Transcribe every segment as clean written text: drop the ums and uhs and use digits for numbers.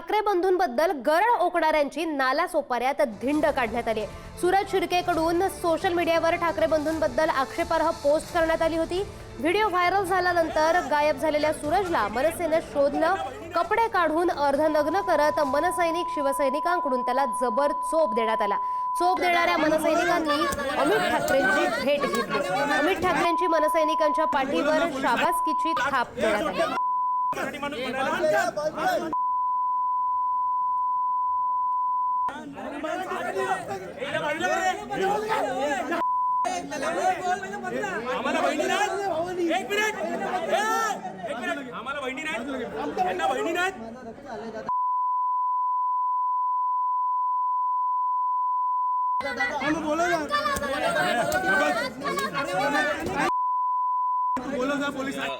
ठाकरे बंधूंबद्दल गरळ ओकणाऱ्यांची नालासोपाऱ्यात धिंड काढण्यात आली आहे। सूरज शिर्केकडून सोशल मीडियावर ठाकरे बंधूंबद्दल आक्षेपार्ह पोस्ट करण्यात आली होती। व्हिडिओ व्हायरल झाल्यानंतर गायब झालेल्या सूरजला मनसेने शोधलं। कपडे काढून अर्धनग्न करत मनसैनिक शिवसैनिकांकडून त्याला जबर चोप देण्यात आला। चोप देणाऱ्या मनसैनिकांनी अमित ठाकरेंची भेट घेतली। अमित ठाकरेंची मनसैनिकांच्या पाठीवर शाबासकीची थाप देण्यात आली। आम्हाला बहिणी नाहीत, एक मिनिट आम्हाला बहिणी नाहीत, त्यांना बहिणी नाहीत।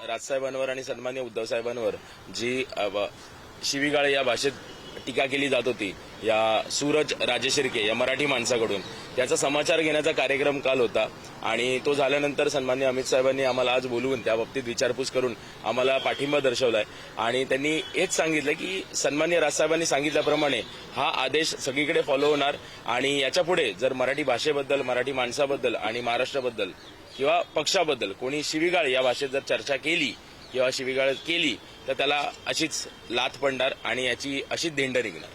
राजसाहेबांवर आणि सन्माननीय उद्धव साहेबांवर जी शिवीगाळ या भाषेत टीका केली जात होती या सूरज राजे शिर्के या मराठी माणसाकडून, त्याचा समाचार घेण्याचा कार्यक्रम काल होता आणि तो झाल्यानंतर सन्माननीय अमित साहेबांनी आम्हाला आज बोलवून त्या बाबतीत विचारपूस करून आम्हाला पाठिंबा दर्शवलाय आणि त्यांनी हेच सांगितलं की सन्माननीय राजसाहेबांनी सांगितल्याप्रमाणे हा आदेश सगळीकडे फॉलो होणार आणि याच्यापुढे जर मराठी भाषेबद्दल, मराठी माणसाबद्दल आणि महाराष्ट्राबद्दल किंवा पक्षाबद्दल कोणी शिवीगाळ या भाषेत जर चर्चा केली किंवा शिवीगाळ केली तर त्याला अशीच लाथ पडणार आणि याची अशीच धिंड निघणार।